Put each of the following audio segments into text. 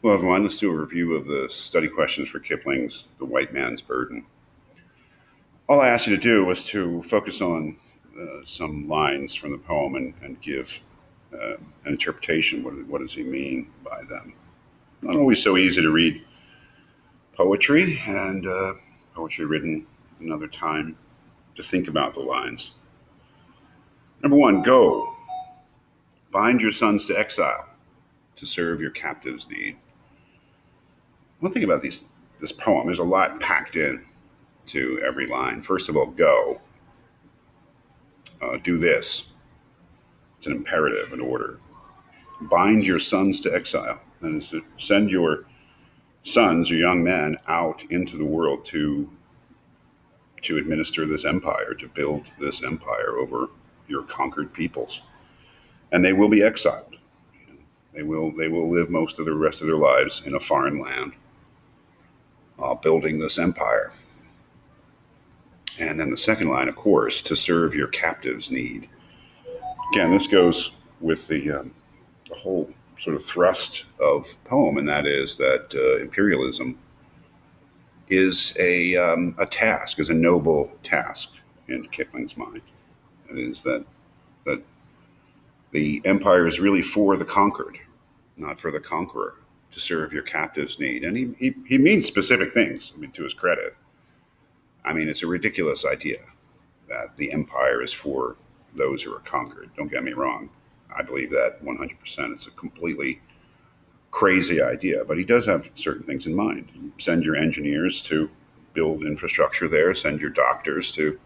Hello, everyone. Let's do a review of the study questions for Kipling's The White Man's Burden. All I asked you to do was to focus on some lines from the poem and give an interpretation. What does he mean by them? Not always so easy to read poetry, and poetry written another time to think about the lines. Number one, go. Bind your sons to exile to serve your captives' need. One thing about this poem, there's a lot packed in to every line. First of all, go. Do this. It's an imperative, an order. Bind your sons to exile. That is to send your sons, your young men, out into the world to administer this empire, to build this empire over your conquered peoples. And they will be exiled. They will live most of the rest of their lives in a foreign land, building this empire. And then the second line, of course, to serve your captives' need. Again, this goes with the whole sort of thrust of poem, and that is that imperialism is a task, is a noble task in Kipling's mind. It is that the empire is really for the conquered, not for the conqueror, to serve your captives' need. And he means specific things, I mean, to his credit. I mean, it's a ridiculous idea that the empire is for those who are conquered. Don't get me wrong. I believe that 100%. It's a completely crazy idea, but he does have certain things in mind. Send your engineers to build infrastructure there, send your doctors to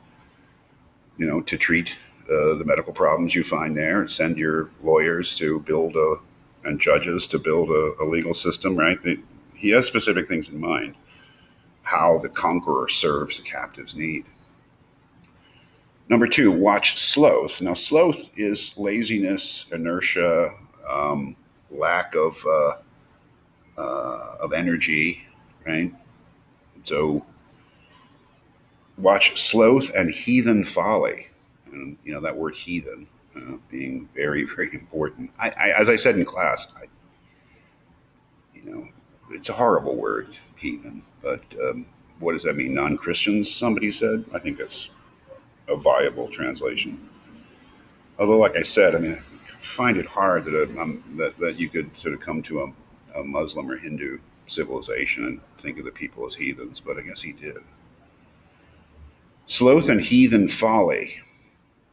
treat the medical problems you find there, send your lawyers to and judges to build a legal system, right? He has specific things in mind, how the conqueror serves the captive's need. Number two, watch sloth. Now, sloth is laziness, inertia, lack of energy, right? So, watch sloth and heathen folly. And, that word heathen being very, very important. As I said in class, you know, it's a horrible word, heathen. But what does that mean? Non-Christians, somebody said. I think that's a viable translation. Although, like I said, I mean, I find it hard that you could sort of come to a Muslim or Hindu civilization and think of the people as heathens, but I guess he did. Sloth and heathen folly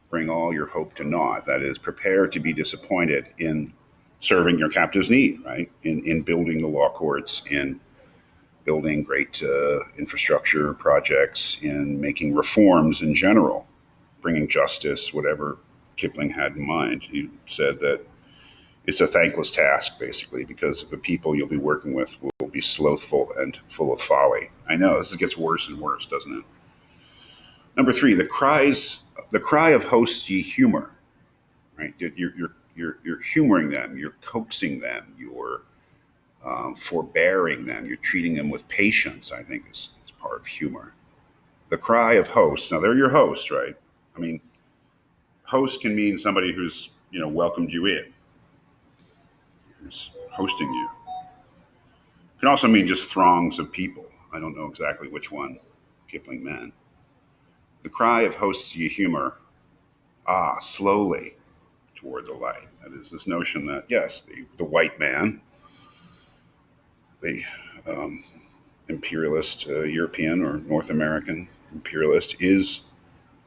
bring all your hope to naught. That is, prepare to be disappointed in serving your captive's need, right? In building the law courts, in building great infrastructure projects, in making reforms in general, bringing justice, whatever Kipling had in mind. He said that it's a thankless task, basically, because the people you'll be working with will be slothful and full of folly. I know this gets worse and worse, doesn't it? Number three, the cry of hosts ye humor, right? You're humoring them, you're coaxing them, you're forbearing them, you're treating them with patience. I think is part of humor. The cry of hosts. Now they're your hosts, right? I mean, host can mean somebody who's welcomed you in, who's hosting you. It can also mean just throngs of people. I don't know exactly which one Kipling meant. The cry of hosts ye humor, slowly toward the light. That is this notion that, yes, the white man, the um, imperialist European or North American imperialist, is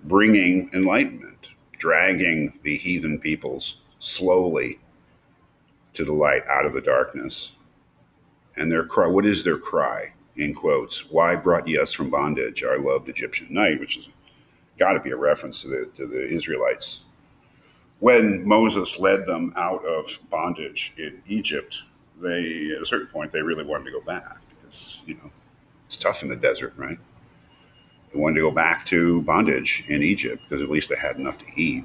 bringing enlightenment, dragging the heathen peoples slowly to the light out of the darkness. And their cry, what is their cry? In quotes, why brought ye us from bondage, our loved Egyptian night, which has got to be a reference to the Israelites. When Moses led them out of bondage in Egypt, at a certain point, they really wanted to go back because, it's tough in the desert, right? They wanted to go back to bondage in Egypt because at least they had enough to eat,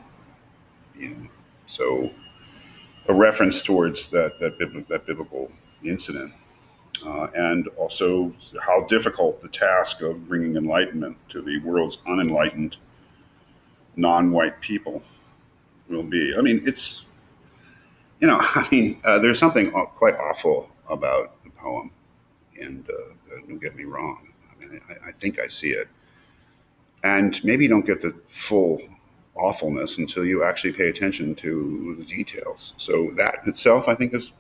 you know. So a reference towards that biblical incident, and also how difficult the task of bringing enlightenment to the world's unenlightened, non-white people will be. I mean, it's I mean, there's something quite awful about Don't get me wrong. I mean, I think I see it. And maybe you don't get the full awfulness until you actually pay attention to the details. So that itself, I think, is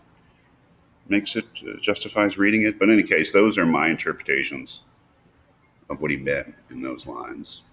makes it justifies reading it. But in any case, those are my interpretations of what he meant in those lines.